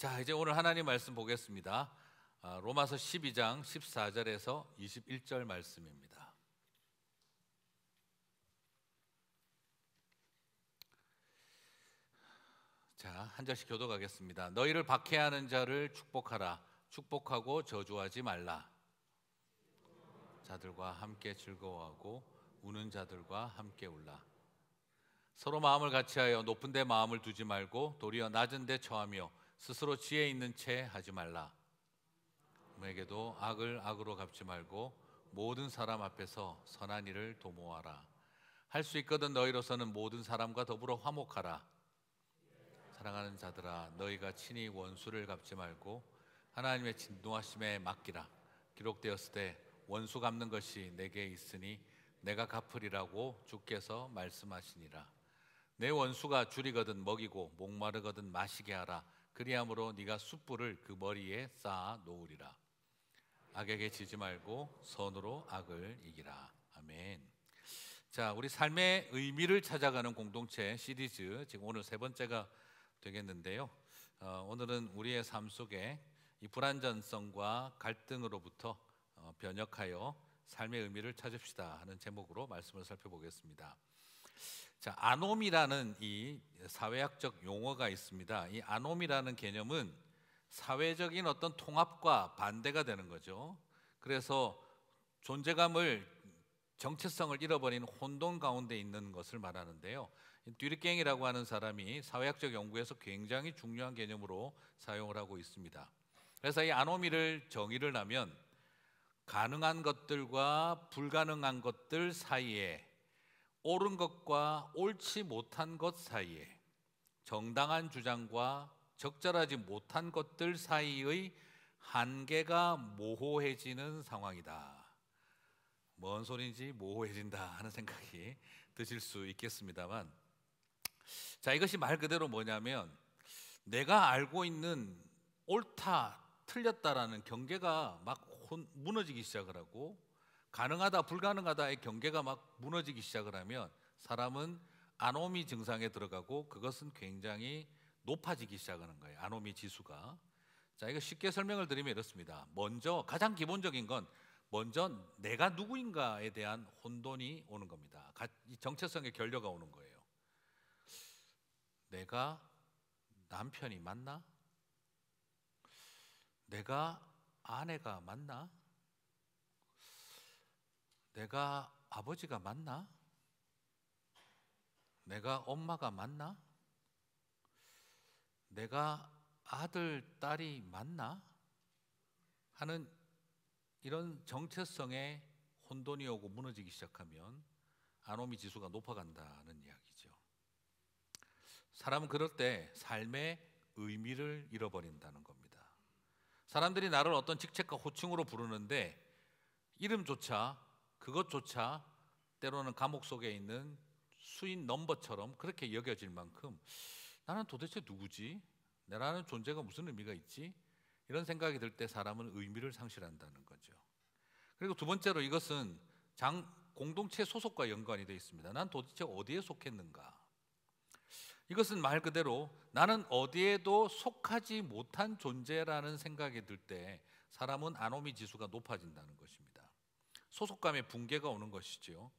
자, 이제 오늘 하나님 말씀 보겠습니다. 로마서 12장 14절에서 21절 말씀입니다. 자, 한 절씩 교독하겠습니다. 너희를 박해하는 자를 축복하라. 축복하고 저주하지 말라. 자들과 함께 즐거워하고 우는 자들과 함께 울라. 서로 마음을 같이하여 높은 데 마음을 두지 말고 도리어 낮은 데 처하며 스스로 지혜 있는 채 하지 말라. 누구에게도 악을 악으로 갚지 말고 모든 사람 앞에서 선한 일을 도모하라. 할 수 있거든 너희로서는 모든 사람과 더불어 화목하라. 사랑하는 자들아, 너희가 친히 원수를 갚지 말고 하나님의 진노하심에 맡기라. 기록되었을 때 원수 갚는 것이 내게 있으니 내가 갚으리라고 주께서 말씀하시니라. 내 원수가 줄이거든 먹이고 목마르거든 마시게 하라. 그리함으로 네가 숯불을 그 머리에 쌓아 놓으리라. 악에게 지지 말고 선으로 악을 이기라. 아멘. 자, 우리 삶의 의미를 찾아가는 공동체 시리즈, 지금 오늘 세 번째가 되겠는데요. 오늘은 우리의 삶 속에 이 불완전성과 갈등으로부터 변혁하여 삶의 의미를 찾읍시다 하는 제목으로 말씀을 살펴보겠습니다. 자, 아놈이라는 이 사회학적 용어가 있습니다. 이 아놈이라는 개념은 사회적인 어떤 통합과 반대가 되는 거죠. 그래서 존재감을, 정체성을 잃어버리는 혼돈 가운데 있는 것을 말하는데요. 듀리갱이라고 하는 사람이 사회학적 연구에서 굉장히 중요한 개념으로 사용을 하고 있습니다. 그래서 이 아노미를 정의를 하면 가능한 것들과 불가능한 것들 사이에, 옳은 것과 옳지 못한 것 사이에, 정당한 주장과 적절하지 못한 것들 사이의 한계가 모호해지는 상황이다. 뭔 소리인지 모호해진다 하는 생각이 드실 수 있겠습니다만, 자, 이것이 말 그대로 뭐냐면 내가 알고 있는 옳다 틀렸다라는 경계가 막 무너지기 시작을 하고, 가능하다 불가능하다의 경계가 막 무너지기 시작을 하면 사람은 아노미 증상에 들어가고, 그것은 굉장히 높아지기 시작하는 거예요. 아노미 지수가. 자, 이거 쉽게 설명을 드리면 이렇습니다. 먼저 가장 기본적인 건 먼저 내가 누구인가에 대한 혼돈이 오는 겁니다. 정체성의 결여가 오는 거예요. 내가 남편이 맞나? 내가 아내가 맞나? 내가 아버지가 맞나? 내가 엄마가 맞나? 내가 아들, 딸이 맞나? 하는 이런 정체성에 혼돈이 오고 무너지기 시작하면 아노미 지수가 높아간다는 이야기죠. 사람은 그럴 때 삶의 의미를 잃어버린다는 겁니다. 사람들이 나를 어떤 직책과 호칭으로 부르는데 이름조차, 그것조차 때로는 감옥 속에 있는 수인 넘버처럼 그렇게 여겨질 만큼 나는 도대체 누구지? 나라는 존재가 무슨 의미가 있지? 이런 생각이 들 때 사람은 의미를 상실한다는 거죠. 그리고 두 번째로 이것은 공동체 소속과 연관이 되어 있습니다. 난 도대체 어디에 속했는가? 이것은 말 그대로 나는 어디에도 속하지 못한 존재라는 생각이 들 때 사람은 아노미 지수가 높아진다는 것입니다. 소속감의 붕괴가 오는 것이죠.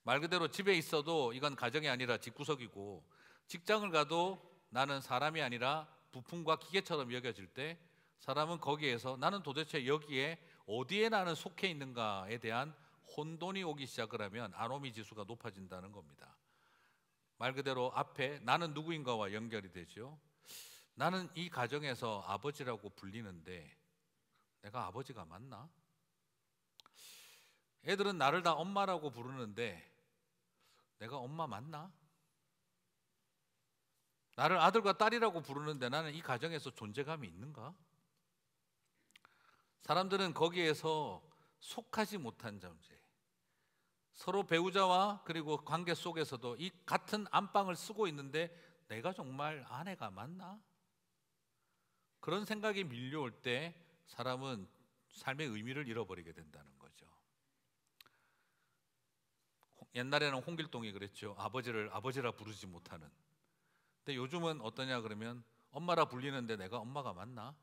말 그대로 집에 있어도 이건 가정이 아니라 집구석이고, 직장을 가도 나는 사람이 아니라 부품과 기계처럼 여겨질 때 사람은 거기에서 나는 도대체 여기에 어디에 나는 속해 있는가에 대한 혼돈이 오기 시작을 하면 아노미 지수가 높아진다는 겁니다. 말 그대로 앞에 나는 누구인가와 연결이 되죠. 나는 이 가정에서 아버지라고 불리는데 내가 아버지가 맞나? 애들은 나를 다 엄마라고 부르는데 내가 엄마 맞나? 나를 아들과 딸이라고 부르는데 나는 이 가정에서 존재감이 있는가? 사람들은 거기에서 속하지 못한 존재, 서로 배우자와 그리고 관계 속에서도 이 같은 안방을 쓰고 있는데 내가 정말 아내가 맞나? 그런 생각이 밀려올 때 사람은 삶의 의미를 잃어버리게 된다는 거죠. 옛날에는 홍길동이 그랬죠. 아버지를 아버지라 부르지 못하는. 근데 요즘은 어떠냐 그러면 엄마라 불리는데 내가 엄마가 맞나?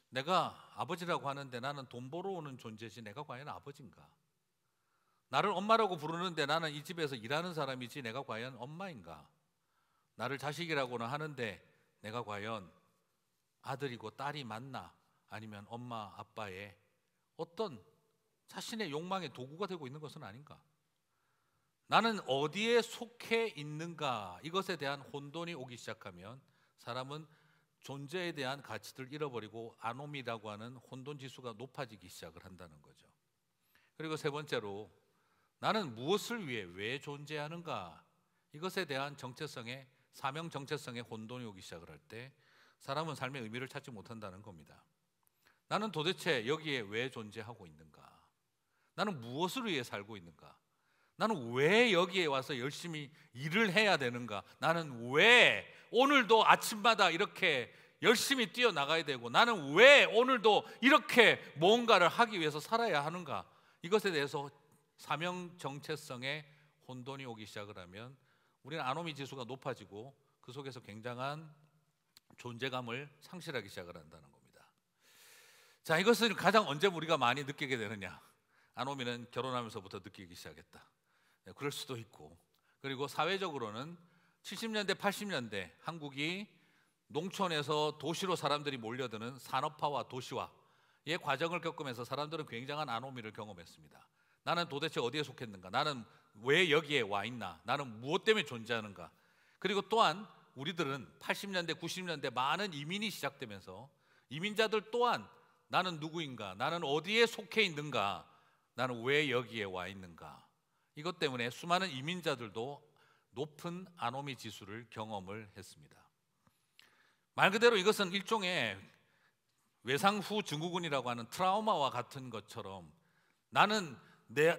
내가 아버지라고 하는데 나는 돈 벌어오는 존재지 내가 과연 아버지인가? 나를 엄마라고 부르는데 나는 이 집에서 일하는 사람이지 내가 과연 엄마인가? 나를 자식이라고는 하는데 내가 과연 아들이고 딸이 맞나? 아니면 엄마 아빠의 어떤 자신의 욕망의 도구가 되고 있는 것은 아닌가? 나는 어디에 속해 있는가? 이것에 대한 혼돈이 오기 시작하면 사람은 존재에 대한 가치를 잃어버리고 아노미라고 하는 혼돈 지수가 높아지기 시작을 한다는 거죠. 그리고 세 번째로 나는 무엇을 위해 왜 존재하는가? 이것에 대한 정체성의 사명 정체성의 혼돈이 오기 시작을 할 때 사람은 삶의 의미를 찾지 못한다는 겁니다. 나는 도대체 여기에 왜 존재하고 있는가? 나는 무엇을 위해 살고 있는가? 나는 왜 여기에 와서 열심히 일을 해야 되는가? 나는 왜 오늘도 아침마다 이렇게 열심히 뛰어나가야 되고 나는 왜 오늘도 이렇게 뭔가를 하기 위해서 살아야 하는가? 이것에 대해서 사명 정체성의 혼돈이 오기 시작을 하면 우리는 아노미 지수가 높아지고 그 속에서 굉장한 존재감을 상실하기 시작을 한다는 겁니다. 자, 이것을 가장 언제 우리가 많이 느끼게 되느냐? 아노미는 결혼하면서부터 느끼기 시작했다. 네, 그럴 수도 있고, 그리고 사회적으로는 70년대, 80년대 한국이 농촌에서 도시로 사람들이 몰려드는 산업화와 도시화의 과정을 겪으면서 사람들은 굉장한 아노미를 경험했습니다. 나는 도대체 어디에 속했는가? 나는 왜 여기에 와 있나? 나는 무엇 때문에 존재하는가? 그리고 또한 우리들은 80년대, 90년대 많은 이민이 시작되면서 이민자들 또한 나는 누구인가? 나는 어디에 속해 있는가? 나는 왜 여기에 와 있는가? 이것 때문에 수많은 이민자들도 높은 아노미 지수를 경험을 했습니다. 말 그대로 이것은 일종의 외상 후 증후군이라고 하는 트라우마와 같은 것처럼 나는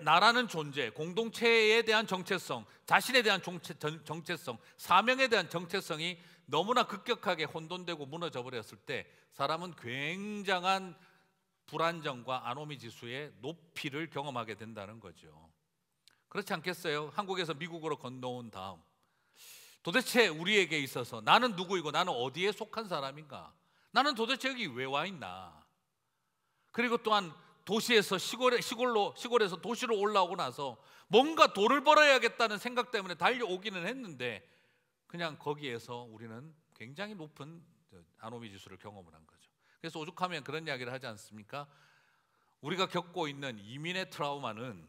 나라는 존재, 공동체에 대한 정체성, 자신에 대한 정체성, 사명에 대한 정체성이 너무나 급격하게 혼돈되고 무너져 버렸을 때 사람은 굉장한 불안정과 아노미 지수의 높이를 경험하게 된다는 거죠. 그렇지 않겠어요? 한국에서 미국으로 건너온 다음 도대체 우리에게 있어서 나는 누구이고 나는 어디에 속한 사람인가? 나는 도대체 여기 왜 와 있나? 그리고 또한 도시에서 시골에서 도시로 올라오고 나서 뭔가 돈을 벌어야겠다는 생각 때문에 달려오기는 했는데 그냥 거기에서 우리는 굉장히 높은 아노미 지수를 경험을 한 거죠. 그래서 오죽하면 그런 이야기를 하지 않습니까? 우리가 겪고 있는 이민의 트라우마는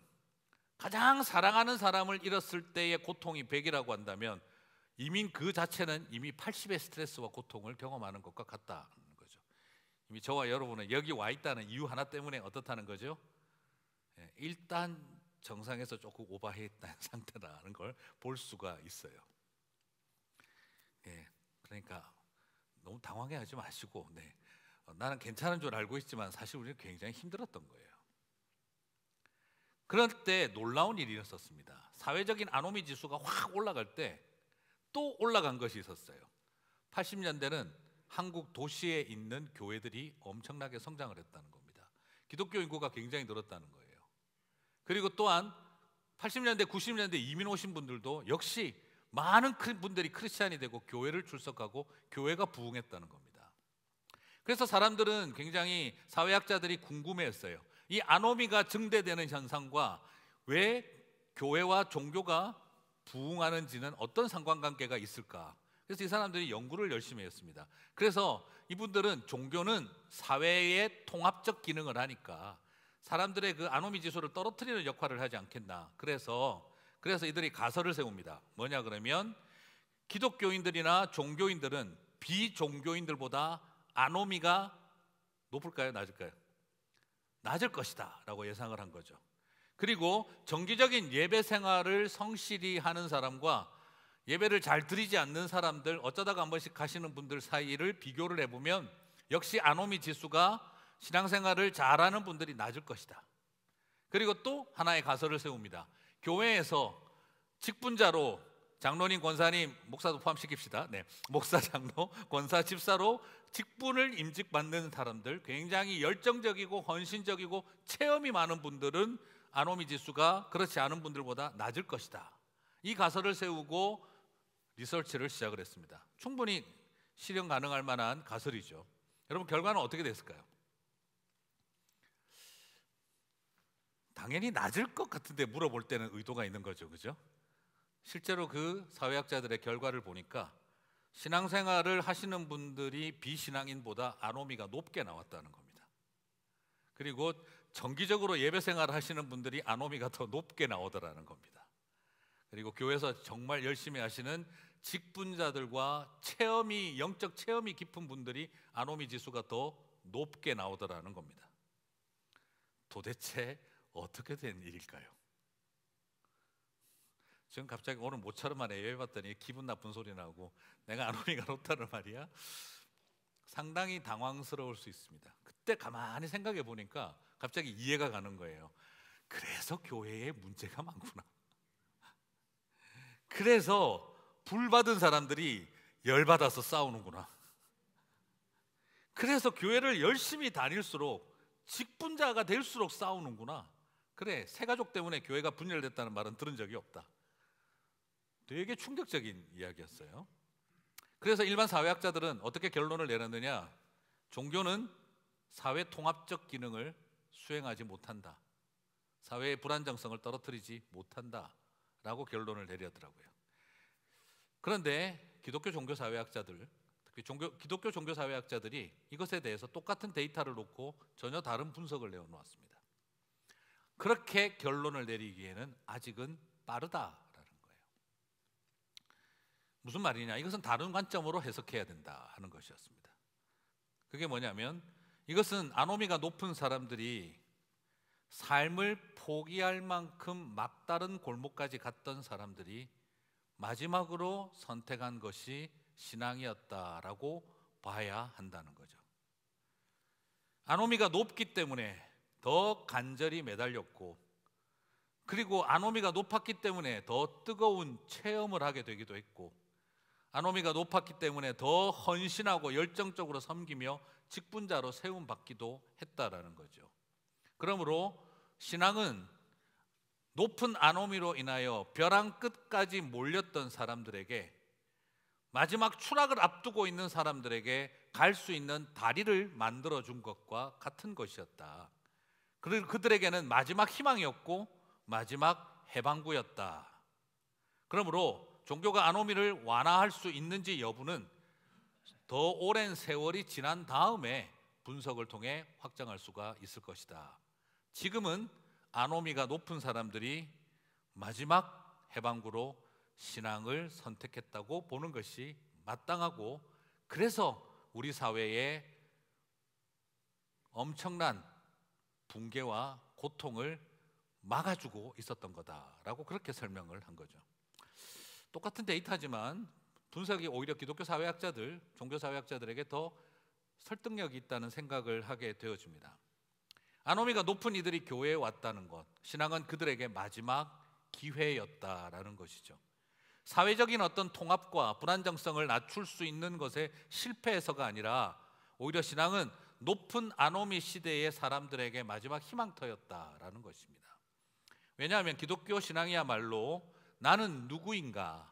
가장 사랑하는 사람을 잃었을 때의 고통이 100이라고 한다면 이민 그 자체는 이미 80의 스트레스와 고통을 경험하는 것과 같다는 거죠. 이미 저와 여러분은 여기 와 있다는 이유 하나 때문에 어떻다는 거죠? 일단 정상에서 조금 오버해 있다는 상태라는 걸 볼 수가 있어요. 그러니까 너무 당황해하지 마시고 나는 괜찮은 줄 알고 있지만 사실 우리는 굉장히 힘들었던 거예요. 그럴 때 놀라운 일이 있었습니다. 사회적인 아노미 지수가 확 올라갈 때 또 올라간 것이 있었어요. 80년대는 한국 도시에 있는 교회들이 엄청나게 성장을 했다는 겁니다. 기독교 인구가 굉장히 늘었다는 거예요. 그리고 또한 80년대, 90년대 이민 오신 분들도 역시 많은 분들이 크리스찬이 되고 교회를 출석하고 교회가 부흥했다는 겁니다. 그래서 사람들은 굉장히 사회학자들이 궁금해했어요. 이 아노미가 증대되는 현상과 왜 교회와 종교가 부흥하는지는 어떤 상관관계가 있을까? 그래서 이 사람들이 연구를 열심히 했습니다. 그래서 이분들은 종교는 사회의 통합적 기능을 하니까 사람들의 그 아노미 지수를 떨어뜨리는 역할을 하지 않겠나. 그래서 이들이 가설을 세웁니다. 뭐냐 그러면 기독교인들이나 종교인들은 비종교인들보다 아노미가 높을까요? 낮을까요? 낮을 것이다 라고 예상을 한 거죠. 그리고 정기적인 예배 생활을 성실히 하는 사람과 예배를 잘 드리지 않는 사람들, 어쩌다가 한 번씩 가시는 분들 사이를 비교를 해보면 역시 아노미 지수가 신앙생활을 잘하는 분들이 낮을 것이다. 그리고 또 하나의 가설을 세웁니다. 교회에서 직분자로 장로님, 권사님, 목사도 포함시킵시다. 목사, 장로, 권사, 집사로 직분을 임직받는 사람들, 굉장히 열정적이고 헌신적이고 체험이 많은 분들은 아노미 지수가 그렇지 않은 분들보다 낮을 것이다. 이 가설을 세우고 리서치를 시작을 했습니다. 충분히 실현 가능할 만한 가설이죠. 여러분, 결과는 어떻게 됐을까요? 당연히 낮을 것 같은데 물어볼 때는 의도가 있는 거죠, 그죠? 실제로 그 사회학자들의 결과를 보니까 신앙생활을 하시는 분들이 비신앙인보다 아노미가 높게 나왔다는 겁니다. 그리고 정기적으로 예배 생활을 하시는 분들이 아노미가 더 높게 나오더라는 겁니다. 그리고 교회에서 정말 열심히 하시는 직분자들과 영적 체험이 깊은 분들이 아노미 지수가 더 높게 나오더라는 겁니다. 도대체 어떻게 된 일일까요? 지금 갑자기 오늘 모처럼 만에 예배 봤더니 기분 나쁜 소리 나고 내가 아노미가 높다는 말이야? 상당히 당황스러울 수 있습니다. 그때 가만히 생각해 보니까 갑자기 이해가 가는 거예요. 그래서 교회에 문제가 많구나. 그래서 불 받은 사람들이 열 받아서 싸우는구나. 그래서 교회를 열심히 다닐수록 직분자가 될수록 싸우는구나. 그래, 새가족 때문에 교회가 분열됐다는 말은 들은 적이 없다. 되게 충격적인 이야기였어요. 그래서 일반 사회학자들은 어떻게 결론을 내렸느냐? 종교는 사회 통합적 기능을 수행하지 못한다. 사회의 불안정성을 떨어뜨리지 못한다 라고 결론을 내리더라고요. 그런데 기독교 종교사회학자들, 특히 기독교 종교사회학자들이 이것에 대해서 똑같은 데이터를 놓고 전혀 다른 분석을 내어놓았습니다. 그렇게 결론을 내리기에는 아직은 빠르다라는 거예요. 무슨 말이냐? 이것은 다른 관점으로 해석해야 된다 하는 것이었습니다. 그게 뭐냐면, 이것은 아노미가 높은 사람들이 삶을 포기할 만큼 막다른 골목까지 갔던 사람들이 마지막으로 선택한 것이 신앙이었다라고 봐야 한다는 거죠. 아노미가 높기 때문에 더 간절히 매달렸고, 그리고 아노미가 높았기 때문에 더 뜨거운 체험을 하게 되기도 했고, 아노미가 높았기 때문에 더 헌신하고 열정적으로 섬기며 직분자로 세움받기도 했다라는 거죠. 그러므로 신앙은 높은 아노미로 인하여 벼랑 끝까지 몰렸던 사람들에게, 마지막 추락을 앞두고 있는 사람들에게 갈 수 있는 다리를 만들어준 것과 같은 것이었다. 그리고 그들에게는 마지막 희망이었고 마지막 해방구였다. 그러므로 종교가 아노미를 완화할 수 있는지 여부는 더 오랜 세월이 지난 다음에 분석을 통해 확정할 수가 있을 것이다. 지금은 아노미가 높은 사람들이 마지막 해방구로 신앙을 선택했다고 보는 것이 마땅하고, 그래서 우리 사회에 엄청난 붕괴와 고통을 막아주고 있었던 거다라고 그렇게 설명을 한 거죠. 똑같은 데이터지만 분석이 오히려 기독교 사회학자들, 종교 사회학자들에게 더 설득력이 있다는 생각을 하게 되어집니다. 아노미가 높은 이들이 교회에 왔다는 것, 신앙은 그들에게 마지막 기회였다라는 것이죠. 사회적인 어떤 통합과 불안정성을 낮출 수 있는 것에 실패해서가 아니라 오히려 신앙은 높은 아노미 시대의 사람들에게 마지막 희망터였다라는 것입니다. 왜냐하면 기독교 신앙이야말로 나는 누구인가,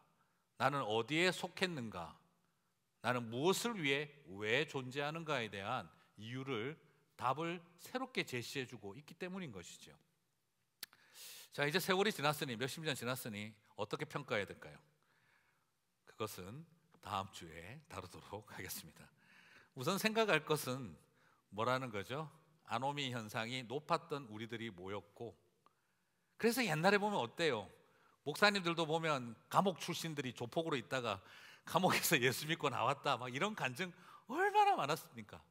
나는 어디에 속했는가, 나는 무엇을 위해 왜 존재하는가에 대한 이유를, 답을 새롭게 제시해주고 있기 때문인 것이죠. 자, 이제 세월이 지났으니, 몇십 년 지났으니 어떻게 평가해야 될까요? 그것은 다음 주에 다루도록 하겠습니다. 우선 생각할 것은 뭐라는 거죠? 아노미 현상이 높았던 우리들이 모였고, 그래서 옛날에 보면 어때요? 목사님들도 보면 감옥 출신들이 조폭으로 있다가 감옥에서 예수 믿고 나왔다, 막 이런 간증 얼마나 많았습니까?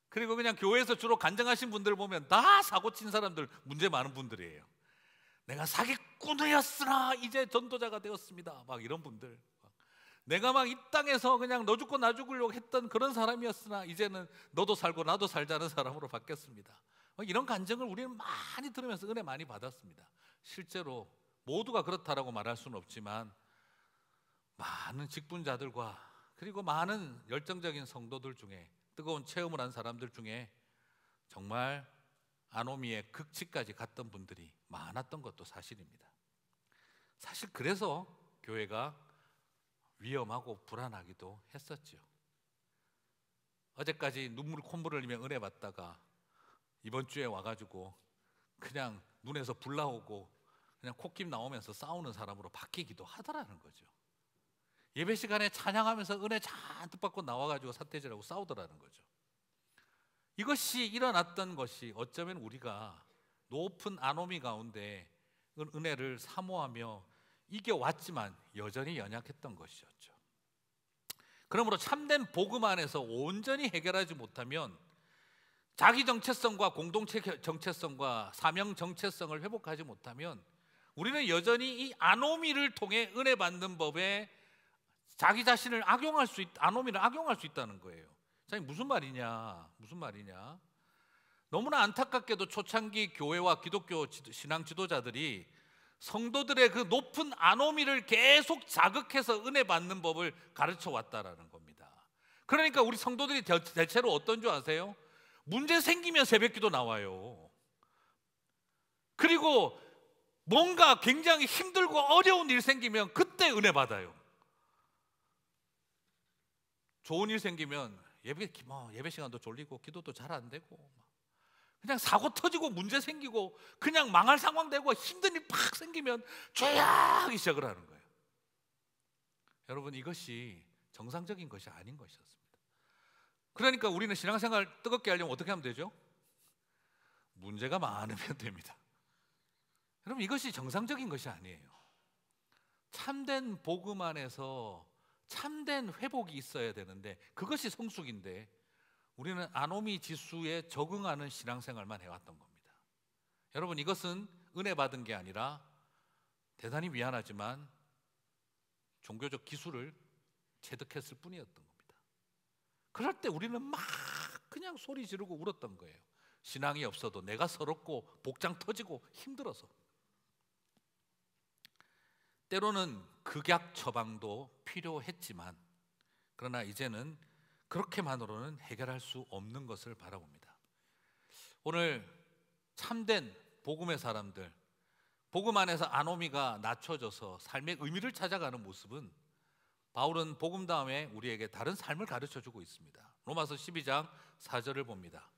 그리고 그냥 교회에서 주로 간증하신 분들 보면 다 사고 친 사람들, 문제 많은 분들이에요. 내가 사기꾼이었으나 이제 전도자가 되었습니다, 막 이런 분들. 내가 막 이 땅에서 그냥 너 죽고 나 죽으려고 했던 그런 사람이었으나 이제는 너도 살고 나도 살자는 사람으로 바뀌었습니다. 이런 간증을 우리는 많이 들으면서 은혜 많이 받았습니다. 실제로 모두가 그렇다라고 말할 수는 없지만 많은 직분자들과 그리고 많은 열정적인 성도들 중에, 뜨거운 체험을 한 사람들 중에 정말 아노미의 극치까지 갔던 분들이 많았던 것도 사실입니다. 사실 그래서 교회가 위험하고 불안하기도 했었죠. 어제까지 눈물 콧물 흘리며 은혜 받다가 이번 주에 와가지고 그냥 눈에서 불 나오고 그냥 콧김 나오면서 싸우는 사람으로 바뀌기도 하더라는 거죠. 예배 시간에 찬양하면서 은혜 잔뜩 받고 나와가지고 삿대질하고 싸우더라는 거죠. 이것이 일어났던 것이 어쩌면 우리가 높은 아노미 가운데 은혜를 사모하며 이겨왔지만 여전히 연약했던 것이었죠. 그러므로 참된 복음 안에서 온전히 해결하지 못하면 자기 정체성과 공동체 정체성과 사명 정체성을 회복하지 못하면 우리는 여전히 이 아노미를 통해 은혜 받는 법에 자기 자신을 아노미를 악용할 수 있다는 거예요. 자, 무슨 말이냐? 너무나 안타깝게도 초창기 교회와 기독교 신앙 지도자들이 성도들의 그 높은 아노미를 계속 자극해서 은혜 받는 법을 가르쳐 왔다라는 겁니다. 그러니까 우리 성도들이 대체로 어떤 줄 아세요? 문제 생기면 새벽기도 나와요. 그리고 뭔가 굉장히 힘들고 어려운 일 생기면 그때 은혜 받아요. 좋은 일 생기면 예배 시간도 졸리고 기도도 잘 안 되고 그냥 사고 터지고 문제 생기고 그냥 망할 상황 되고 힘든 일 팍 생기면 조용하기 시작을 하는 거예요. 여러분, 이것이 정상적인 것이 아닌 것이었습니다. 그러니까 우리는 신앙생활 뜨겁게 하려면 어떻게 하면 되죠? 문제가 많으면 됩니다. 여러분, 이것이 정상적인 것이 아니에요. 참된 복음 안에서 참된 회복이 있어야 되는데 그것이 성숙인데 우리는 아노미 지수에 적응하는 신앙생활만 해왔던 겁니다. 여러분, 이것은 은혜 받은 게 아니라 대단히 미안하지만 종교적 기술을 체득했을 뿐이었던 겁니다. 그럴 때 우리는 막 그냥 소리 지르고 울었던 거예요. 신앙이 없어도 내가 서럽고 복장 터지고 힘들어서. 때로는 극약 처방도 필요했지만 그러나 이제는 그렇게만으로는 해결할 수 없는 것을 바라봅니다. 오늘 참된 복음의 사람들, 복음 안에서 아노미가 낮춰져서 삶의 의미를 찾아가는 모습은 바울은 복음 다음에 우리에게 다른 삶을 가르쳐주고 있습니다. 로마서 12장 4절을 봅니다.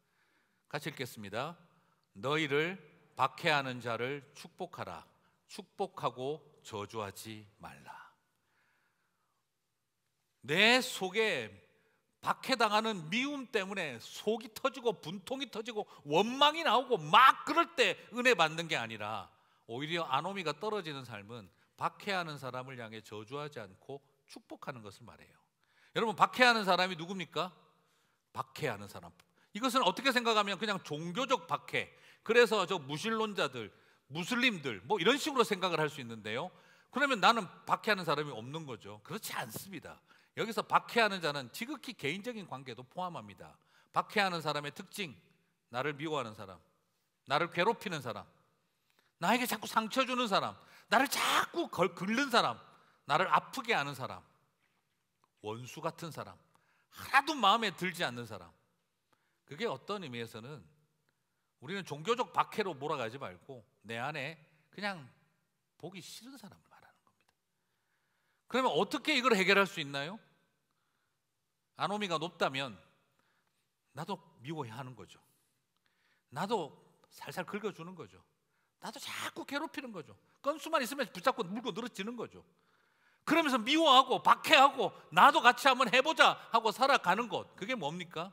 같이 읽겠습니다. 너희를 박해하는 자를 축복하라. 축복하고 저주하지 말라. 내 속에 박해당하는 미움 때문에 속이 터지고 분통이 터지고 원망이 나오고 막 그럴 때 은혜 받는 게 아니라 오히려 아노미가 떨어지는 삶은 박해하는 사람을 향해 저주하지 않고 축복하는 것을 말해요. 여러분, 박해하는 사람이 누굽니까? 박해하는 사람. 이것은 어떻게 생각하면 그냥 종교적 박해, 그래서 저 무신론자들, 무슬림들 뭐 이런 식으로 생각을 할 수 있는데요, 그러면 나는 박해하는 사람이 없는 거죠. 그렇지 않습니다. 여기서 박해하는 자는 지극히 개인적인 관계도 포함합니다. 박해하는 사람의 특징, 나를 미워하는 사람, 나를 괴롭히는 사람, 나에게 자꾸 상처 주는 사람, 나를 자꾸 긁는 사람, 나를 아프게 하는 사람, 원수 같은 사람, 하나도 마음에 들지 않는 사람. 그게 어떤 의미에서는 우리는 종교적 박해로 몰아가지 말고 내 안에 그냥 보기 싫은 사람을 말하는 겁니다. 그러면 어떻게 이걸 해결할 수 있나요? 아노미가 높다면 나도 미워해야 하는 거죠. 나도 살살 긁어주는 거죠. 나도 자꾸 괴롭히는 거죠. 건수만 있으면 붙잡고 물고 늘어지는 거죠. 그러면서 미워하고 박해하고 나도 같이 한번 해보자 하고 살아가는 것, 그게 뭡니까?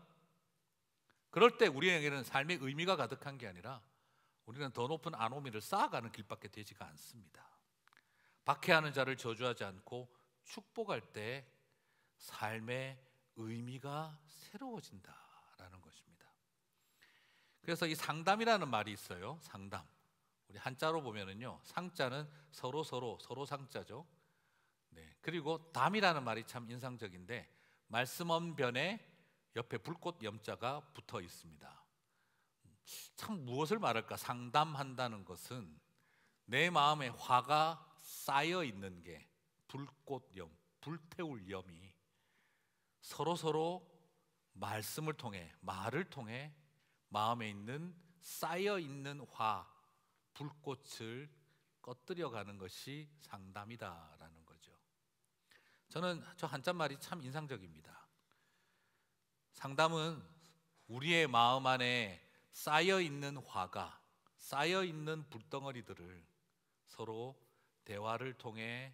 그럴 때 우리에게는 삶의 의미가 가득한 게 아니라 우리는 더 높은 아노미를 쌓아가는 길밖에 되지가 않습니다. 박해하는 자를 저주하지 않고 축복할 때 삶의 의미가 새로워진다라는 것입니다. 그래서 이 상담이라는 말이 있어요. 상담. 우리 한자로 보면은요, 상자는 서로 상자죠. 네. 그리고 담이라는 말이 참 인상적인데 말씀언변에 옆에 불꽃 염자가 붙어 있습니다. 참 무엇을 말할까? 상담한다는 것은 내 마음에 화가 쌓여 있는 게 불꽃염, 불태울 염이 서로 말씀을 통해, 말을 통해 마음에 있는 쌓여 있는 화, 불꽃을 꺼뜨려 가는 것이 상담이다라는 거죠. 저는 저 한자말이 참 인상적입니다. 상담은 우리의 마음 안에 쌓여 있는 화가, 쌓여 있는 불덩어리들을 서로 대화를 통해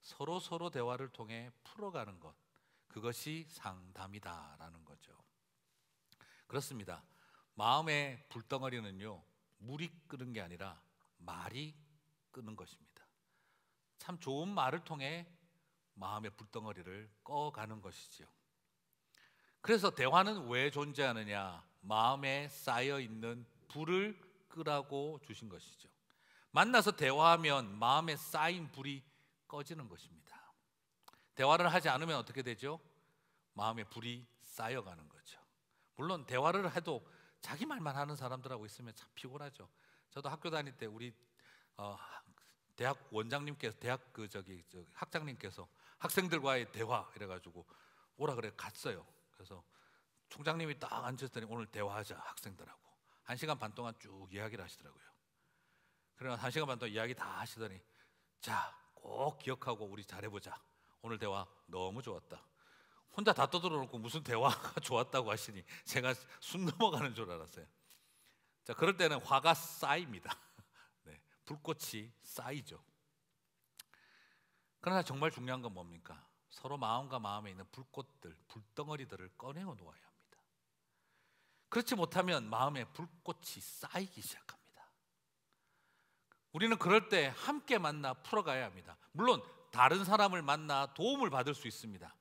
서로 대화를 통해 풀어가는 것, 그것이 상담이다라는 거죠. 그렇습니다. 마음의 불덩어리는요, 물이 끄는 게 아니라 말이 끄는 것입니다. 참 좋은 말을 통해 마음의 불덩어리를 꺼가는 것이지요. 그래서 대화는 왜 존재하느냐? 마음에 쌓여 있는 불을 끄라고 주신 것이죠. 만나서 대화하면 마음에 쌓인 불이 꺼지는 것입니다. 대화를 하지 않으면 어떻게 되죠? 마음에 불이 쌓여가는 거죠. 물론 대화를 해도 자기 말만 하는 사람들하고 있으면 참 피곤하죠. 저도 학교 다닐 때 우리 대학 원장님께서 학장님께서 학생들과의 대화 이래가지고 오라 그래 갔어요. 그래서 총장님이 딱 앉으셨더니 오늘 대화하자 학생들하고 1시간 반 동안 쭉 이야기를 하시더라고요. 그래서 1시간 반 동안 이야기 다 하시더니 자, 꼭 기억하고 우리 잘해보자. 오늘 대화 너무 좋았다. 혼자 다 떠들어놓고 무슨 대화가 좋았다고 하시니 제가 숨 넘어가는 줄 알았어요. 자, 그럴 때는 화가 쌓입니다. 네, 불꽃이 쌓이죠. 그러나 정말 중요한 건 뭡니까? 서로 마음과 마음에 있는 불꽃들, 불덩어리들을 꺼내어 놓아야 합니다. 그렇지 못하면 마음에 불꽃이 쌓이기 시작합니다. 우리는 그럴 때 함께 만나 풀어가야 합니다. 물론 다른 사람을 만나 도움을 받을 수 있습니다.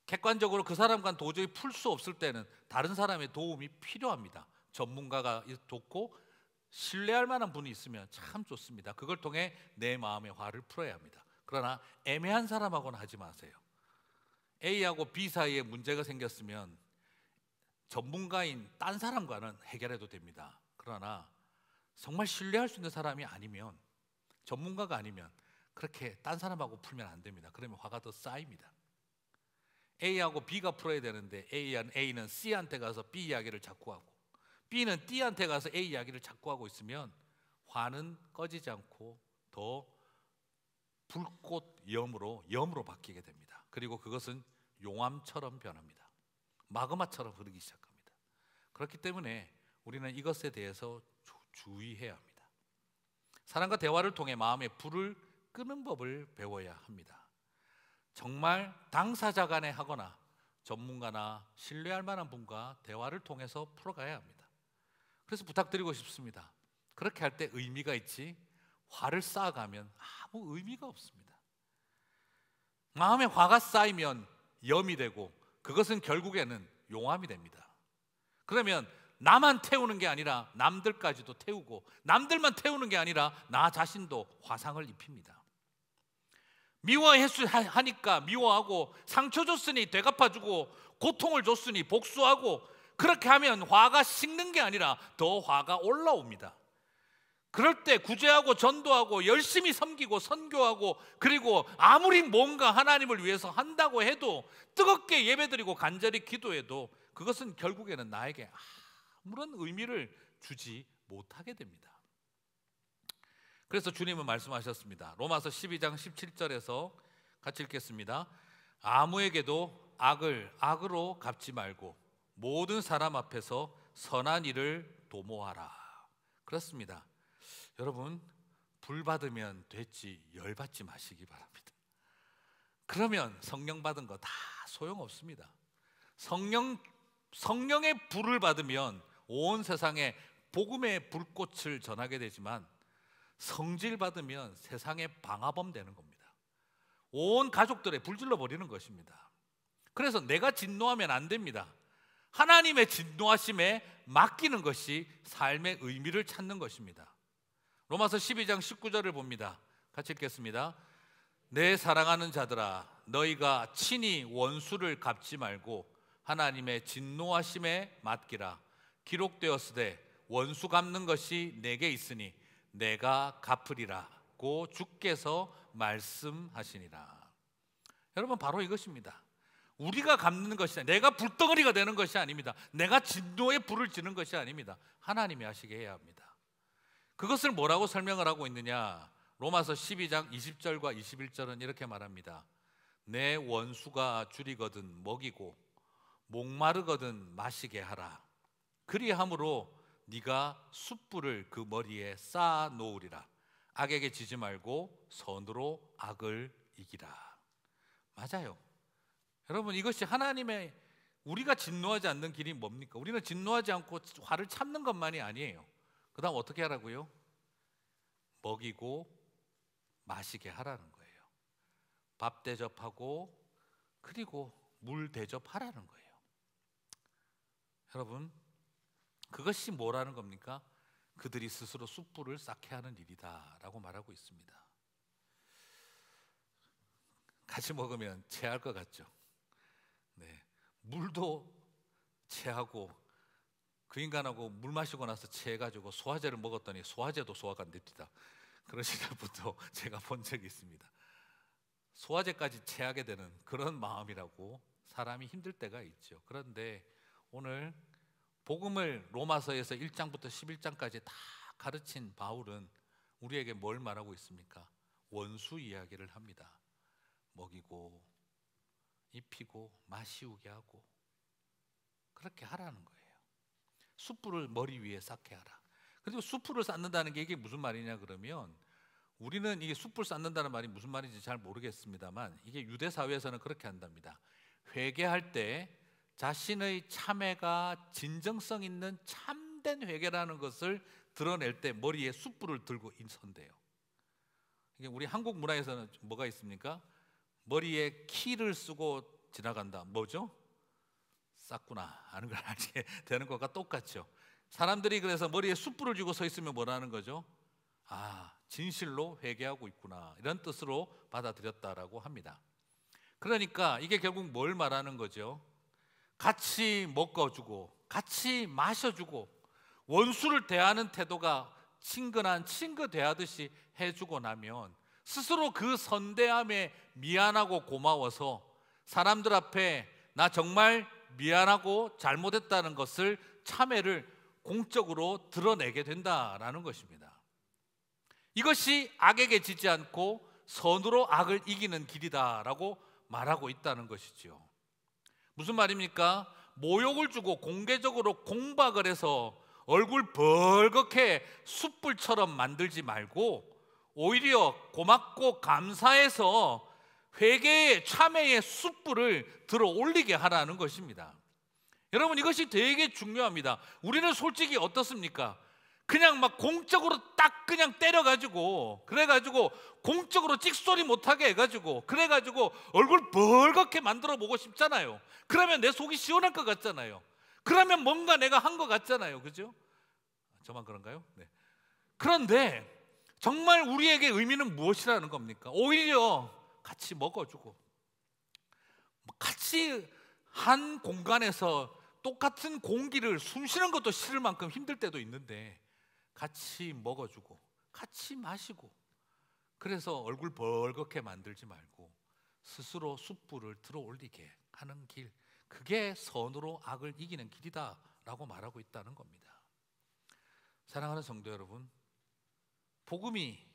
객관적으로 그 사람과는 도저히 풀 수 없을 때는 다른 사람의 도움이 필요합니다. 전문가가 돕고 신뢰할 만한 분이 있으면 참 좋습니다. 그걸 통해 내 마음의 화를 풀어야 합니다. 그러나 애매한 사람하고는 하지 마세요. A하고 B 사이에 문제가 생겼으면 전문가인 딴 사람과는 해결해도 됩니다. 그러나 정말 신뢰할 수 있는 사람이 아니면, 전문가가 아니면 그렇게 딴 사람하고 풀면 안 됩니다. 그러면 화가 더 쌓입니다. A하고 B가 풀어야 되는데 A는 C한테 가서 B 이야기를 자꾸 하고 B는 D한테 가서 A 이야기를 자꾸 하고 있으면 화는 꺼지지 않고 더 불꽃염으로 바뀌게 됩니다. 그리고 그것은 용암처럼 변합니다. 마그마처럼 흐르기 시작합니다. 그렇기 때문에 우리는 이것에 대해서 주의해야 합니다. 사람과 대화를 통해 마음의 불을 끄는 법을 배워야 합니다. 정말 당사자 간에 하거나 전문가나 신뢰할 만한 분과 대화를 통해서 풀어가야 합니다. 그래서 부탁드리고 싶습니다. 그렇게 할 때 의미가 있지, 화를 쌓아가면 아무 의미가 없습니다. 마음에 화가 쌓이면 염이 되고 그것은 결국에는 용암이 됩니다. 그러면 나만 태우는 게 아니라 남들까지도 태우고, 남들만 태우는 게 아니라 나 자신도 화상을 입힙니다. 미워하니까 미워하고, 상처 줬으니 되갚아주고, 고통을 줬으니 복수하고, 그렇게 하면 화가 식는 게 아니라 더 화가 올라옵니다. 그럴 때 구제하고 전도하고 열심히 섬기고 선교하고, 그리고 아무리 뭔가 하나님을 위해서 한다고 해도, 뜨겁게 예배드리고 간절히 기도해도 그것은 결국에는 나에게 아무런 의미를 주지 못하게 됩니다. 그래서 주님은 말씀하셨습니다. 로마서 12장 17절에서 같이 읽겠습니다. 아무에게도 악을 악으로 갚지 말고 모든 사람 앞에서 선한 일을 도모하라. 그렇습니다. 여러분, 불 받으면 됐지 열 받지 마시기 바랍니다. 그러면 성령 받은 거 다 소용없습니다. 성령의 불을 받으면 온 세상에 복음의 불꽃을 전하게 되지만, 성질 받으면 세상에 방화범 되는 겁니다. 온 가족들에 불질러 버리는 것입니다. 그래서 내가 진노하면 안 됩니다. 하나님의 진노하심에 맡기는 것이 삶의 의미를 찾는 것입니다. 로마서 12장 19절을 봅니다. 같이 읽겠습니다. 내 사랑하는 자들아, 너희가 친히 원수를 갚지 말고 하나님의 진노하심에 맡기라. 기록되었으되 원수 갚는 것이 내게 있으니 내가 갚으리라고 주께서 말씀하시니라. 여러분, 바로 이것입니다. 우리가 갚는 것이 아니라, 내가 불덩어리가 되는 것이 아닙니다. 내가 진노의 불을 지는 것이 아닙니다. 하나님이 하시게 해야 합니다. 그것을 뭐라고 설명을 하고 있느냐? 로마서 12장 20절과 21절은 이렇게 말합니다. 내 원수가 줄이거든 먹이고 목마르거든 마시게 하라. 그리함으로 네가 숯불을 그 머리에 쌓아 놓으리라. 악에게 지지 말고 선으로 악을 이기라. 맞아요. 여러분, 이것이 하나님의, 우리가 진노하지 않는 길이 뭡니까? 우리는 진노하지 않고 화를 참는 것만이 아니에요. 그 다음 어떻게 하라고요? 먹이고 마시게 하라는 거예요. 밥 대접하고 그리고 물 대접하라는 거예요. 여러분, 그것이 뭐라는 겁니까? 그들이 스스로 숯불을 쌓게 하는 일이다 라고 말하고 있습니다. 같이 먹으면 체할 것 같죠? 네, 물도 체하고 그 인간하고 물 마시고 나서 체해가지고 소화제를 먹었더니 소화제도 소화가 안 됩니다. 그런 시절부터 제가 본 적이 있습니다. 소화제까지 체하게 되는 그런 마음이라고 사람이 힘들 때가 있죠. 그런데 오늘 복음을 로마서에서 1장부터 11장까지 다 가르친 바울은 우리에게 뭘 말하고 있습니까? 원수 이야기를 합니다. 먹이고 입히고 마시우게 하고 그렇게 하라는 거예요. 숯불을 머리 위에 쌓게 하라. 그리고 숯불을 쌓는다는 게 이게 무슨 말이냐 그러면, 우리는 이게 숯불 쌓는다는 말이 무슨 말인지 잘 모르겠습니다만 이게 유대 사회에서는 그렇게 한답니다. 회개할 때 자신의 참회가 진정성 있는 참된 회개라는 것을 드러낼 때 머리에 숯불을 들고 선대요. 이게 우리 한국 문화에서는 뭐가 있습니까? 머리에 키를 쓰고 지나간다. 뭐죠? 쌌구나 하는 걸 알게 되는 것과 똑같죠. 사람들이 그래서 머리에 숯불을 쥐고 서 있으면 뭐라는 거죠? 아, 진실로 회개하고 있구나, 이런 뜻으로 받아들였다라고 합니다. 그러니까 이게 결국 뭘 말하는 거죠? 같이 먹어주고 같이 마셔주고 원수를 대하는 태도가 친근한 친구 대하듯이 해주고 나면 스스로 그 선대함에 미안하고 고마워서 사람들 앞에 나 정말 미안하고 잘못했다는 것을, 참회를 공적으로 드러내게 된다라는 것입니다. 이것이 악에게 지지 않고 선으로 악을 이기는 길이다라고 말하고 있다는 것이죠. 무슨 말입니까? 모욕을 주고 공개적으로 공박을 해서 얼굴 벌겋게 숯불처럼 만들지 말고 오히려 고맙고 감사해서 회개의 참회의 숯불을 들어 올리게 하라는 것입니다. 여러분, 이것이 되게 중요합니다. 우리는 솔직히 어떻습니까? 그냥 막 공적으로 딱 그냥 때려가지고, 그래가지고 공적으로 찍소리 못하게 해가지고, 그래가지고 얼굴 벌겋게 만들어 보고 싶잖아요. 그러면 내 속이 시원할 것 같잖아요. 그러면 뭔가 내가 한 것 같잖아요. 그죠? 저만 그런가요? 네. 그런데 정말 우리에게 의미는 무엇이라는 겁니까? 오히려 같이 먹어주고 같이 한 공간에서 똑같은 공기를 숨쉬는 것도 싫을 만큼 힘들 때도 있는데 같이 먹어주고 같이 마시고, 그래서 얼굴 벌겋게 만들지 말고 스스로 숯불을 들어 올리게 하는 길, 그게 선으로 악을 이기는 길이다라고 말하고 있다는 겁니다. 사랑하는 성도 여러분, 복음이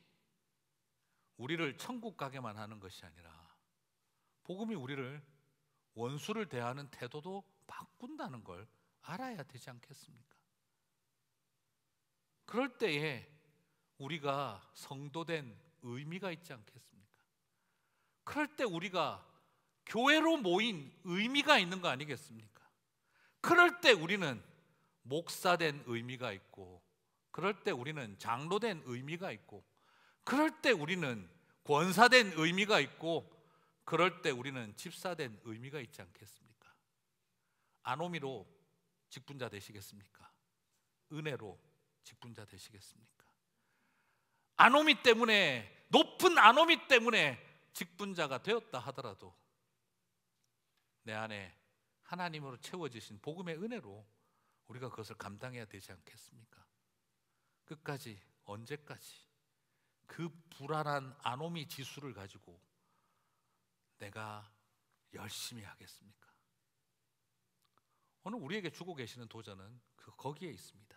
우리를 천국 가게만 하는 것이 아니라 복음이 우리를 원수를 대하는 태도도 바꾼다는 걸 알아야 되지 않겠습니까? 그럴 때에 우리가 성도된 의미가 있지 않겠습니까? 그럴 때 우리가 교회로 모인 의미가 있는 거 아니겠습니까? 그럴 때 우리는 목사된 의미가 있고, 그럴 때 우리는 장로된 의미가 있고, 그럴 때 우리는 권사된 의미가 있고, 그럴 때 우리는 집사된 의미가 있지 않겠습니까? 아노미로 직분자 되시겠습니까? 은혜로 직분자 되시겠습니까? 아노미 때문에, 높은 아노미 때문에 직분자가 되었다 하더라도 내 안에 하나님으로 채워지신 복음의 은혜로 우리가 그것을 감당해야 되지 않겠습니까? 끝까지, 언제까지 그 불안한 아노미 지수를 가지고 내가 열심히 하겠습니까? 오늘 우리에게 주고 계시는 도전은 거기에 있습니다.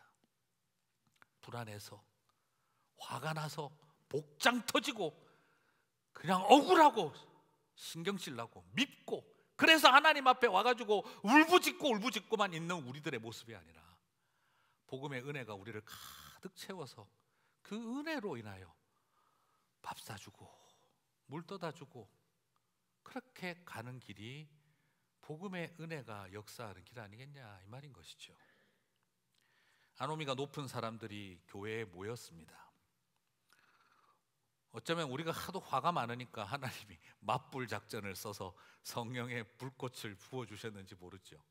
불안해서, 화가 나서 복장 터지고 그냥 억울하고 신경질 나고 밉고 그래서 하나님 앞에 와가지고 울부짖고만 있는 우리들의 모습이 아니라 복음의 은혜가 우리를 가득 채워서 그 은혜로 인하여 밥 사주고 물 떠다 주고 그렇게 가는 길이 복음의 은혜가 역사하는 길 아니겠냐, 이 말인 것이죠. 아노미가 높은 사람들이 교회에 모였습니다. 어쩌면 우리가 하도 화가 많으니까 하나님이 맞불 작전을 써서 성령의 불꽃을 부어주셨는지 모르죠.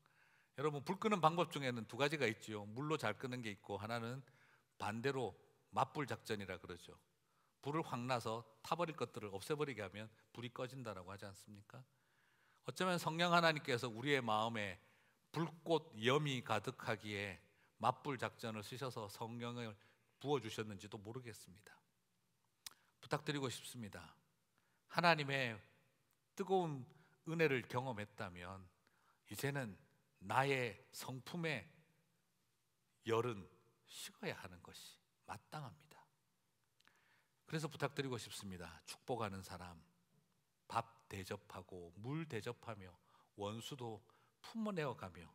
여러분, 불 끄는 방법 중에는 두 가지가 있죠. 물로 잘 끄는 게 있고, 하나는 반대로 맞불 작전이라 그러죠. 불을 확 나서 타버릴 것들을 없애버리게 하면 불이 꺼진다라고 하지 않습니까? 어쩌면 성령 하나님께서 우리의 마음에 불꽃 염이 가득하기에 맞불 작전을 쓰셔서 성령을 부어주셨는지도 모르겠습니다. 부탁드리고 싶습니다. 하나님의 뜨거운 은혜를 경험했다면 이제는 나의 성품의 열은 식어야 하는 것이 마땅합니다. 그래서 부탁드리고 싶습니다. 축복하는 사람, 밥 대접하고 물 대접하며 원수도 품어내어가며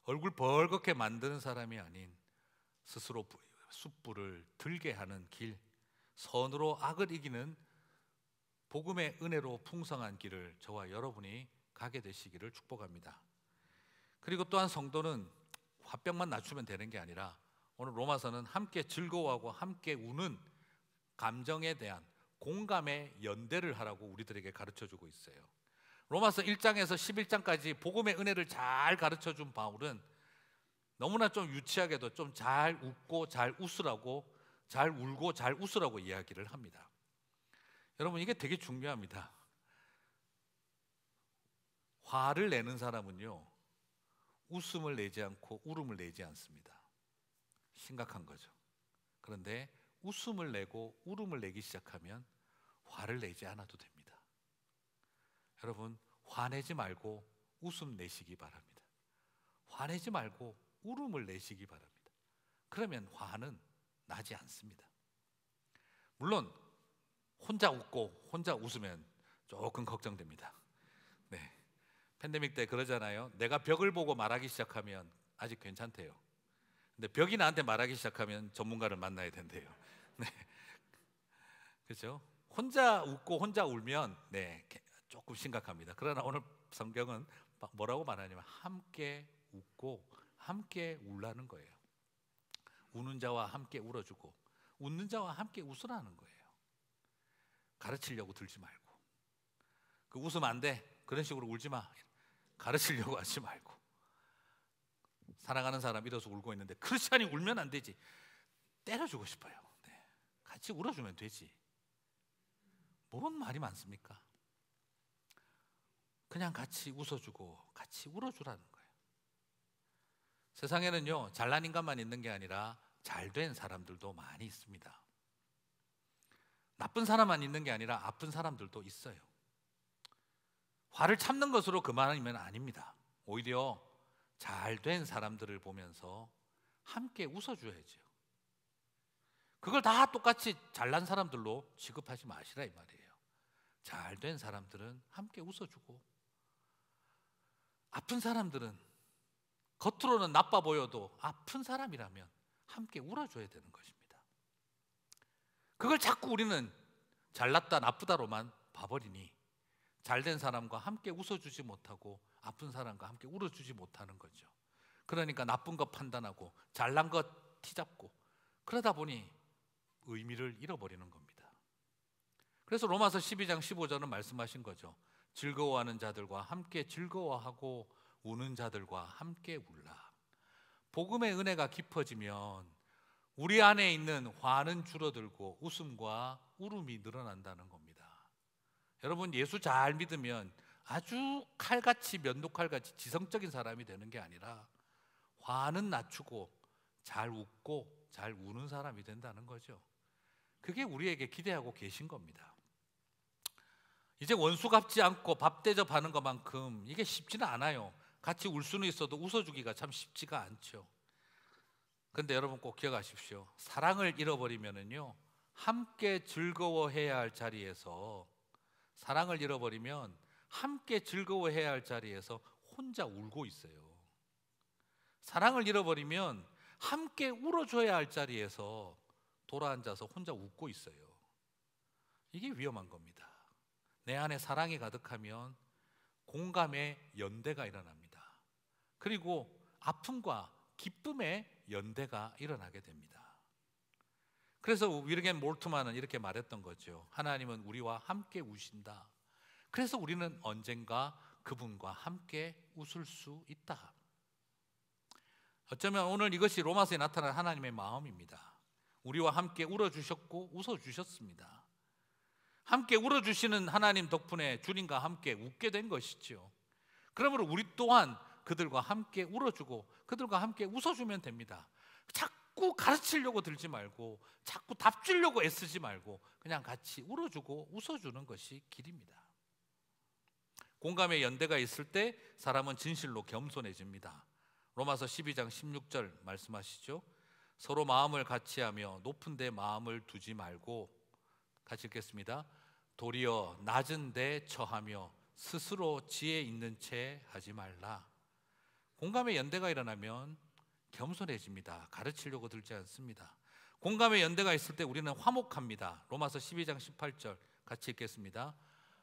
얼굴 벌겋게 만드는 사람이 아닌 스스로 숯불을 들게 하는 길, 선으로 악을 이기는 복음의 은혜로 풍성한 길을 저와 여러분이 가게 되시기를 축복합니다. 그리고 또한 성도는 화병만 낮추면 되는 게 아니라 오늘 로마서는 함께 즐거워하고 함께 우는 감정에 대한 공감의 연대를 하라고 우리들에게 가르쳐주고 있어요. 로마서 1장에서 11장까지 복음의 은혜를 잘 가르쳐준 바울은 너무나 좀 유치하게도 좀 잘 웃고 잘 웃으라고, 잘 울고 잘 웃으라고 이야기를 합니다. 여러분, 이게 되게 중요합니다. 화를 내는 사람은요, 웃음을 내지 않고 울음을 내지 않습니다. 심각한 거죠. 그런데 웃음을 내고 울음을 내기 시작하면 화를 내지 않아도 됩니다. 여러분, 화내지 말고 웃음 내시기 바랍니다. 화내지 말고 울음을 내시기 바랍니다. 그러면 화는 나지 않습니다. 물론 혼자 웃고 혼자 웃으면 조금 걱정됩니다. 네, 팬데믹 때 그러잖아요. 내가 벽을 보고 말하기 시작하면 아직 괜찮대요. 근데 벽이 나한테 말하기 시작하면 전문가를 만나야 된대요. 네, 그렇죠? 혼자 웃고 혼자 울면 네, 조금 심각합니다. 그러나 오늘 성경은 뭐라고 말하냐면 함께 웃고 함께 울라는 거예요. 우는 자와 함께 울어주고 웃는 자와 함께 웃으라는 거예요. 가르치려고 들지 말고, 그 웃으면 안 돼, 그런 식으로 울지 마, 가르치려고 하지 말고. 사랑하는 사람 일어서 울고 있는데 크리스찬이 울면 안 되지, 때려주고 싶어요. 네, 같이 울어주면 되지. 뭔 말이 많습니까? 그냥 같이 웃어주고 같이 울어주라는 거예요. 세상에는요, 잘난 인간만 있는 게 아니라 잘된 사람들도 많이 있습니다. 나쁜 사람만 있는 게 아니라 아픈 사람들도 있어요. 화를 참는 것으로 그만이면 아닙니다. 오히려 잘된 사람들을 보면서 함께 웃어줘야죠. 그걸 다 똑같이 잘난 사람들로 취급하지 마시라 이 말이에요. 잘된 사람들은 함께 웃어주고, 아픈 사람들은 겉으로는 나빠 보여도 아픈 사람이라면 함께 울어줘야 되는 것입니다. 그걸 자꾸 우리는 잘났다 나쁘다로만 봐버리니 잘된 사람과 함께 웃어주지 못하고 아픈 사람과 함께 울어주지 못하는 거죠. 그러니까 나쁜 것 판단하고 잘난 것 티잡고 그러다 보니 의미를 잃어버리는 겁니다. 그래서 로마서 12장 15절은 말씀하신 거죠. 즐거워하는 자들과 함께 즐거워하고 우는 자들과 함께 울라. 복음의 은혜가 깊어지면 우리 안에 있는 화는 줄어들고 웃음과 울음이 늘어난다는 겁니다. 여러분, 예수 잘 믿으면 아주 칼같이, 면도칼같이 지성적인 사람이 되는 게 아니라 화는 낮추고 잘 웃고 잘 우는 사람이 된다는 거죠. 그게 우리에게 기대하고 계신 겁니다. 이제 원수 갚지 않고 밥 대접하는 것만큼 이게 쉽지는 않아요. 같이 울 수는 있어도 웃어주기가 참 쉽지가 않죠. 그런데 여러분 꼭 기억하십시오. 사랑을 잃어버리면은요, 함께 즐거워해야 할 자리에서 사랑을 잃어버리면 함께 즐거워해야 할 자리에서 혼자 울고 있어요. 사랑을 잃어버리면 함께 울어줘야 할 자리에서 돌아앉아서 혼자 웃고 있어요. 이게 위험한 겁니다. 내 안에 사랑이 가득하면 공감의 연대가 일어납니다. 그리고 아픔과 기쁨의 연대가 일어나게 됩니다. 그래서 위르겐 몰트만은 이렇게 말했던 거죠. 하나님은 우리와 함께 우신다. 그래서 우리는 언젠가 그분과 함께 웃을 수 있다. 어쩌면 오늘 이것이 로마서에 나타난 하나님의 마음입니다. 우리와 함께 울어주셨고 웃어주셨습니다. 함께 울어주시는 하나님 덕분에 주님과 함께 웃게 된 것이죠. 그러므로 우리 또한 그들과 함께 울어주고 그들과 함께 웃어주면 됩니다. 자꾸 가르치려고 들지 말고 자꾸 답주려고 애쓰지 말고 그냥 같이 울어주고 웃어주는 것이 길입니다. 공감의 연대가 있을 때 사람은 진실로 겸손해집니다. 로마서 12장 16절 말씀하시죠. 서로 마음을 같이하며 높은 데 마음을 두지 말고, 같이 읽겠습니다. 도리어 낮은 데 처하며 스스로 지혜 있는 채 하지 말라. 공감의 연대가 일어나면 겸손해집니다. 가르치려고 들지 않습니다. 공감의 연대가 있을 때 우리는 화목합니다. 로마서 12장 18절 같이 읽겠습니다.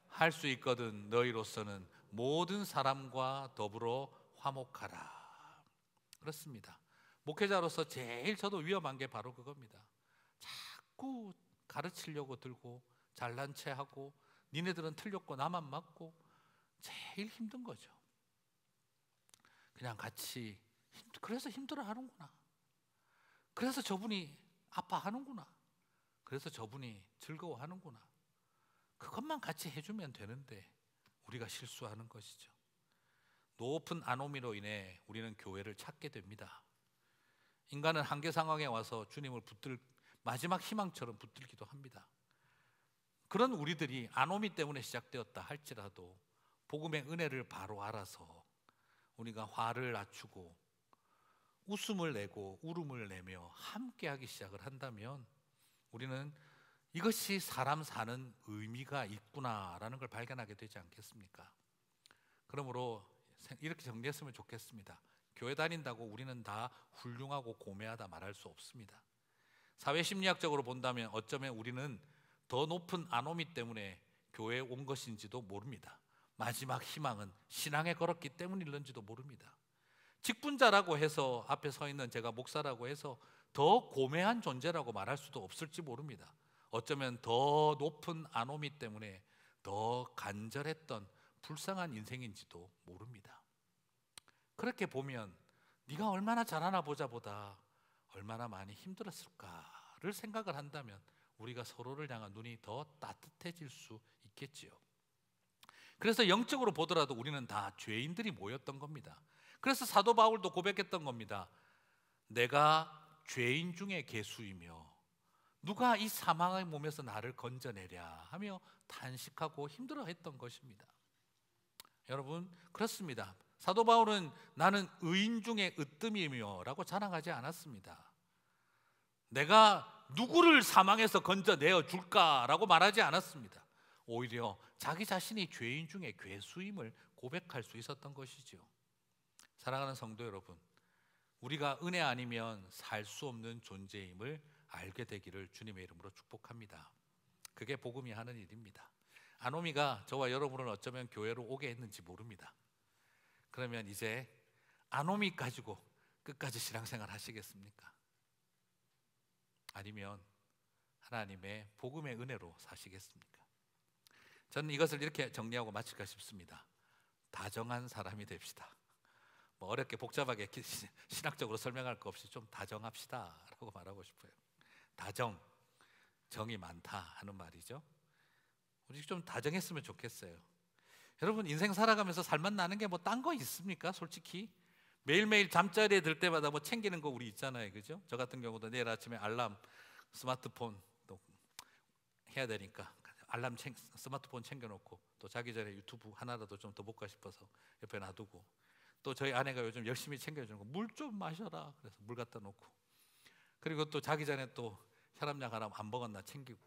할 수 있거든 너희로서는 모든 사람과 더불어 화목하라. 그렇습니다. 목회자로서 제일 저도 위험한 게 바로 그겁니다. 자꾸 가르치려고 들고 잘난 체하고 니네들은 틀렸고 나만 맞고 제일 힘든 거죠. 그냥 같이 그래서 힘들어하는구나. 그래서 저분이 아파하는구나. 그래서 저분이 즐거워하는구나. 그것만 같이 해주면 되는데 우리가 실수하는 것이죠. 높은 아노미로 인해 우리는 교회를 찾게 됩니다. 인간은 한계 상황에 와서 주님을 붙들 마지막 희망처럼 붙들기도 합니다. 그런 우리들이 아노미 때문에 시작되었다 할지라도 복음의 은혜를 바로 알아서 우리가 화를 낮추고 웃음을 내고 울음을 내며 함께하기 시작을 한다면 우리는 이것이 사람 사는 의미가 있구나라는 걸 발견하게 되지 않겠습니까? 그러므로 이렇게 정리했으면 좋겠습니다. 교회 다닌다고 우리는 다 훌륭하고 고매하다 말할 수 없습니다. 사회심리학적으로 본다면 어쩌면 우리는 더 높은 아노미 때문에 교회에 온 것인지도 모릅니다. 마지막 희망은 신앙에 걸었기 때문일는지도 모릅니다. 직분자라고 해서 앞에 서 있는 제가 목사라고 해서 더 고매한 존재라고 말할 수도 없을지 모릅니다. 어쩌면 더 높은 아노미 때문에 더 간절했던 불쌍한 인생인지도 모릅니다. 그렇게 보면 네가 얼마나 잘하나 보자보다 얼마나 많이 힘들었을까를 생각을 한다면 우리가 서로를 향한 눈이 더 따뜻해질 수 있겠지요. 그래서 영적으로 보더라도 우리는 다 죄인들이 모였던 겁니다. 그래서 사도 바울도 고백했던 겁니다. 내가 죄인 중에 괴수이며 누가 이 사망의 몸에서 나를 건져내랴 하며 탄식하고 힘들어했던 것입니다. 여러분 그렇습니다. 사도 바울은 나는 의인 중에 으뜸이며 라고 자랑하지 않았습니다. 내가 누구를 사망에서 건져내어 줄까라고 말하지 않았습니다. 오히려 자기 자신이 죄인 중에 괴수임을 고백할 수 있었던 것이죠. 사랑하는 성도 여러분, 우리가 은혜 아니면 살 수 없는 존재임을 알게 되기를 주님의 이름으로 축복합니다. 그게 복음이 하는 일입니다. 아노미가 저와 여러분을 어쩌면 교회로 오게 했는지 모릅니다. 그러면 이제 아노미 가지고 끝까지 신앙생활 하시겠습니까? 아니면 하나님의 복음의 은혜로 사시겠습니까? 저는 이것을 이렇게 정리하고 마칠까 싶습니다. 다정한 사람이 됩시다. 뭐 어렵게 복잡하게 신학적으로 설명할 거 없이 좀 다정합시다 라고 말하고 싶어요. 다정, 정이 많다 하는 말이죠. 우리 좀 다정했으면 좋겠어요. 여러분 인생 살아가면서 살맛 나는 게 뭐 딴 거 있습니까? 솔직히 매일매일 잠자리에 들 때마다 뭐 챙기는 거 우리 있잖아요, 그죠? 저 같은 경우도 내일 아침에 알람, 스마트폰 또 해야 되니까 알람 스마트폰 챙겨놓고 또 자기 전에 유튜브 하나라도 좀 더 볼까 싶어서 옆에 놔두고, 또 저희 아내가 요즘 열심히 챙겨주는 거 물 좀 마셔라 그래서 물 갖다 놓고, 그리고 또 자기 전에 또 혈압약 하나 안 먹었나 챙기고,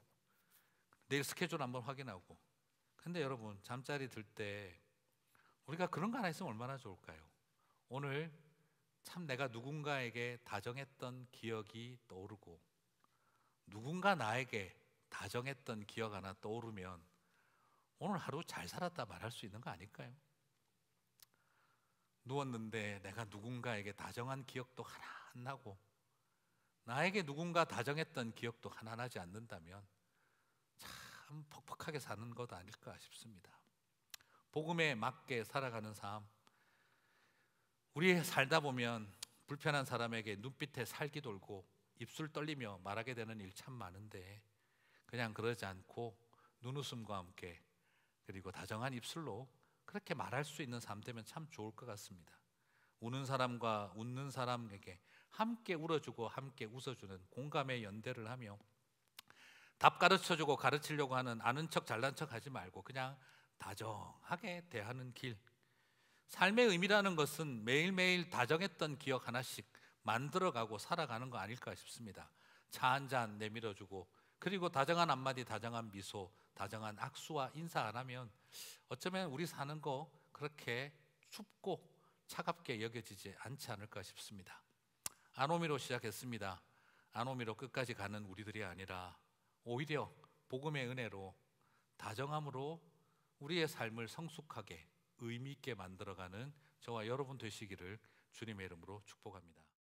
내일 스케줄 한번 확인하고, 근데 여러분, 잠자리 들 때 우리가 그런 거 하나 있으면 얼마나 좋을까요? 오늘 참 내가 누군가에게 다정했던 기억이 떠오르고 누군가 나에게 다정했던 기억 하나 떠오르면 오늘 하루 잘 살았다 말할 수 있는 거 아닐까요? 누웠는데 내가 누군가에게 다정한 기억도 하나 안 나고 나에게 누군가 다정했던 기억도 하나 나지 않는다면 참 퍽퍽하게 사는 것 아닐까 싶습니다. 복음에 맞게 살아가는 삶, 우리 살다 보면 불편한 사람에게 눈빛에 살기 돌고 입술 떨리며 말하게 되는 일 참 많은데 그냥 그러지 않고 눈웃음과 함께 그리고 다정한 입술로 그렇게 말할 수 있는 삶 되면 참 좋을 것 같습니다. 우는 사람과 웃는 사람에게 함께 울어주고 함께 웃어주는 공감의 연대를 하며 답 가르쳐주고 가르치려고 하는 아는 척 잘난 척 하지 말고 그냥 다정하게 대하는 길. 삶의 의미라는 것은 매일매일 다정했던 기억 하나씩 만들어가고 살아가는 거 아닐까 싶습니다. 차 한 잔 내밀어주고 그리고 다정한 한마디, 다정한 미소, 다정한 악수와 인사 안 하면 어쩌면 우리 사는 거 그렇게 춥고 차갑게 여겨지지 않지 않을까 싶습니다. 아노미로 시작했습니다. 아노미로 끝까지 가는 우리들이 아니라 오히려 복음의 은혜로 다정함으로 우리의 삶을 성숙하게 의미 있게 만들어가는 저와 여러분 되시기를 주님의 이름으로 축복합니다.